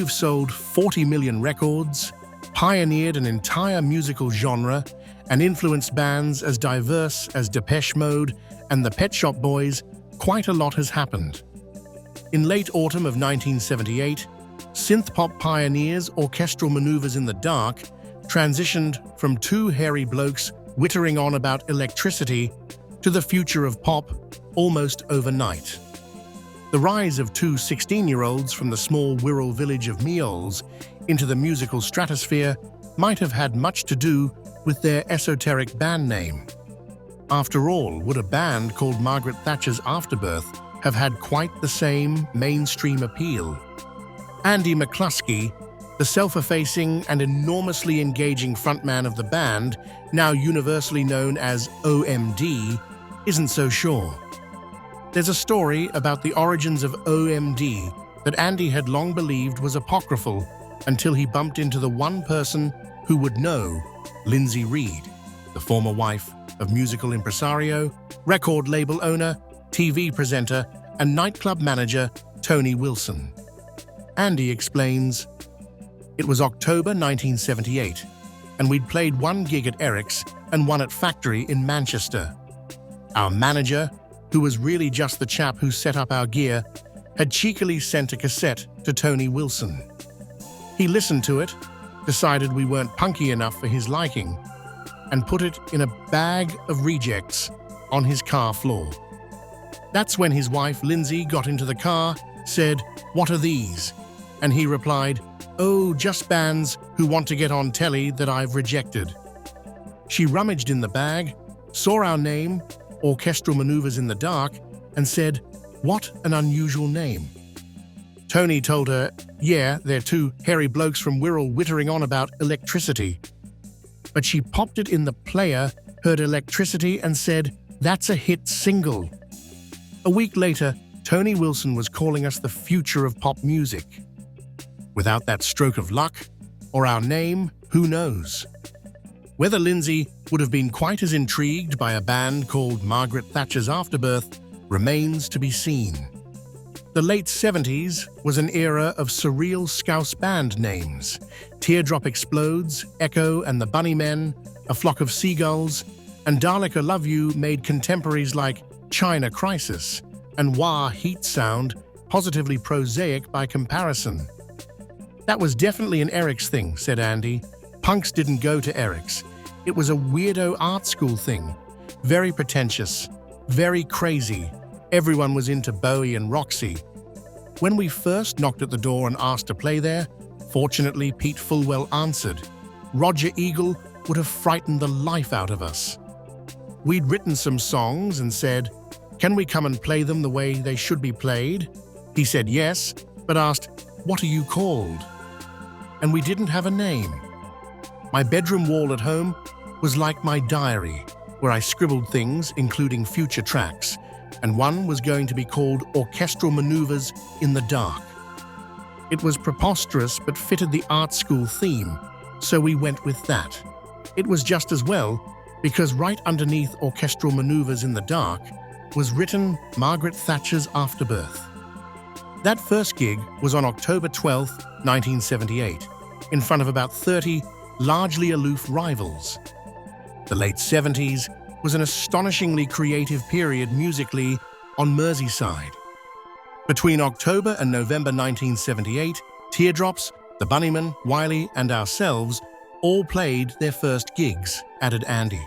you've sold 40 million records, pioneered an entire musical genre, and influenced bands as diverse as Depeche Mode and the Pet Shop Boys, quite a lot has happened. In late autumn of 1978, synth-pop pioneers Orchestral Manoeuvres in the Dark transitioned from two hairy blokes whittering on about electricity to the future of pop almost overnight. The rise of two 16-year-olds from the small Wirral village of Meols into the musical stratosphere might have had much to do with their esoteric band name. After all, would a band called Margaret Thatcher's Afterbirth have had quite the same mainstream appeal? Andy McCluskey, the self-effacing and enormously engaging frontman of the band, now universally known as OMD, isn't so sure. There's a story about the origins of OMD that Andy had long believed was apocryphal until he bumped into the one person who would know, Lindsay Reed, the former wife of musical impresario, record label owner, TV presenter, and nightclub manager Tony Wilson. Andy explains, "It was October 1978, and we'd played one gig at Eric's and one at Factory in Manchester. Our manager, who was really just the chap who set up our gear, had cheekily sent a cassette to Tony Wilson. He listened to it, decided we weren't punky enough for his liking, and put it in a bag of rejects on his car floor. That's when his wife, Lindsay, got into the car, said, 'What are these?' And he replied, 'Oh, just bands who want to get on telly that I've rejected.' She rummaged in the bag, saw our name, Orchestral Manoeuvres in the Dark, and said, 'What an unusual name.' Tony told her, 'Yeah, they're two hairy blokes from Wirral whittering on about electricity.' But she popped it in the player, heard electricity, and said, 'That's a hit single.' A week later, Tony Wilson was calling us the future of pop music. Without that stroke of luck, or our name, who knows? Whether Lindsay would have been quite as intrigued by a band called Margaret Thatcher's Afterbirth remains to be seen. The late 70s was an era of surreal Scouse band names. Teardrop Explodes, Echo and the Bunnymen, A Flock of Seagulls, and Dalek I Love You made contemporaries like China Crisis and Wah Heat Sound positively prosaic by comparison. That was definitely an Eric's thing, said Andy. Punks didn't go to Eric's. It was a weirdo art school thing. Very pretentious, very crazy. Everyone was into Bowie and Roxy. When we first knocked at the door and asked to play there, fortunately Pete Fulwell answered. Roger Eagle would have frightened the life out of us. We'd written some songs and said, "Can we come and play them the way they should be played?" He said yes, but asked, "What are you called?" And we didn't have a name. My bedroom wall at home was like my diary, where I scribbled things, including future tracks, and one was going to be called Orchestral Manoeuvres in the Dark. It was preposterous but fitted the art school theme, so we went with that. It was just as well, because right underneath Orchestral Manoeuvres in the Dark was written Margaret Thatcher's Afterbirth. That first gig was on October 12, 1978, in front of about 30 largely aloof rivals. The late 70s was an astonishingly creative period musically on Merseyside. Between October and November 1978, Teardrops, the Bunnymen, Wiley, and ourselves all played their first gigs, added Andy.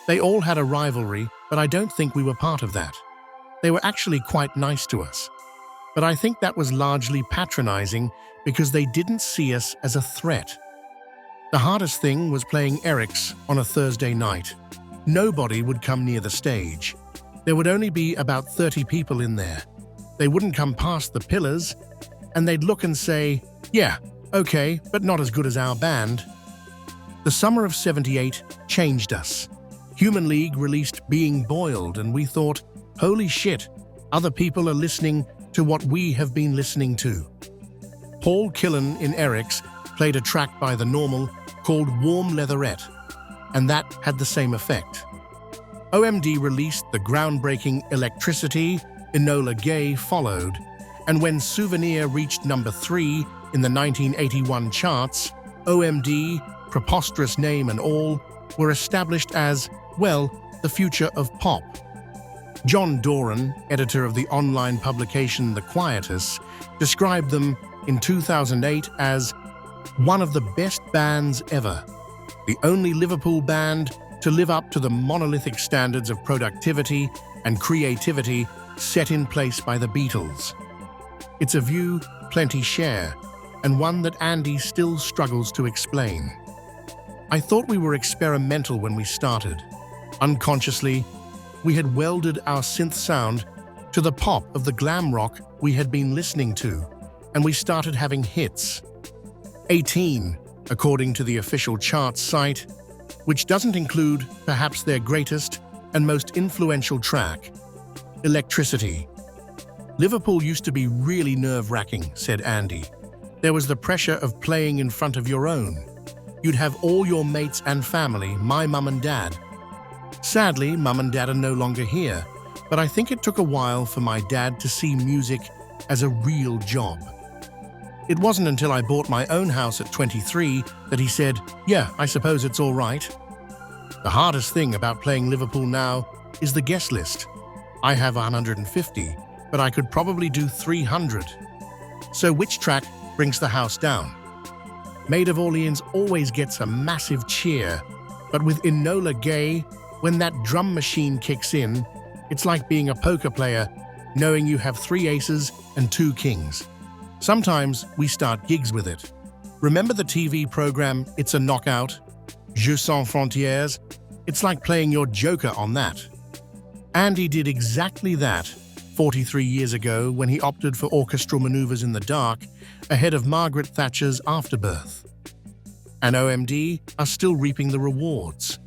They all had a rivalry, but I don't think we were part of that. They were actually quite nice to us. But I think that was largely patronizing because they didn't see us as a threat. The hardest thing was playing Eric's on a Thursday night. Nobody would come near the stage. There would only be about 30 people in there. They wouldn't come past the pillars, and they'd look and say, "Yeah, okay, but not as good as our band." The summer of '78 changed us. Human League released Being Boiled, and we thought, holy shit, other people are listening to what we have been listening to. Paul Killen in Eric's played a track by The Normal called Warm Leatherette, and that had the same effect. OMD released the groundbreaking Electricity, Enola Gay followed, and when Souvenir reached number 3, In the 1981 charts, OMD, preposterous name and all, were established as, well, the future of pop. John Doran, editor of the online publication The Quietus, described them in 2008 as one of the best bands ever, the only Liverpool band to live up to the monolithic standards of productivity and creativity set in place by the Beatles. It's a view plenty share, and one that Andy still struggles to explain. I thought we were experimental when we started. Unconsciously, we had welded our synth sound to the pop of the glam rock we had been listening to, and we started having hits. 18, according to the official charts site, which doesn't include perhaps their greatest and most influential track, Electricity. Liverpool used to be really nerve-wracking, said Andy. There was the pressure of playing in front of your own. You'd have all your mates and family, my mum and dad. Sadly, mum and dad are no longer here, but I think it took a while for my dad to see music as a real job. It wasn't until I bought my own house at 23 that he said, "Yeah, I suppose it's all right." The hardest thing about playing Liverpool now is the guest list. I have 150, but I could probably do 300. So which track brings the house down? Maid of Orleans always gets a massive cheer, but with Enola Gay, when that drum machine kicks in, it's like being a poker player, knowing you have 3 aces and 2 kings. Sometimes we start gigs with it. Remember the TV program It's a Knockout? Jeux sans frontières? It's like playing your Joker on that. Andy did exactly that 43 years ago when he opted for Orchestral Manoeuvres in the Dark ahead of Margaret Thatcher's Afterbirth. And OMD are still reaping the rewards.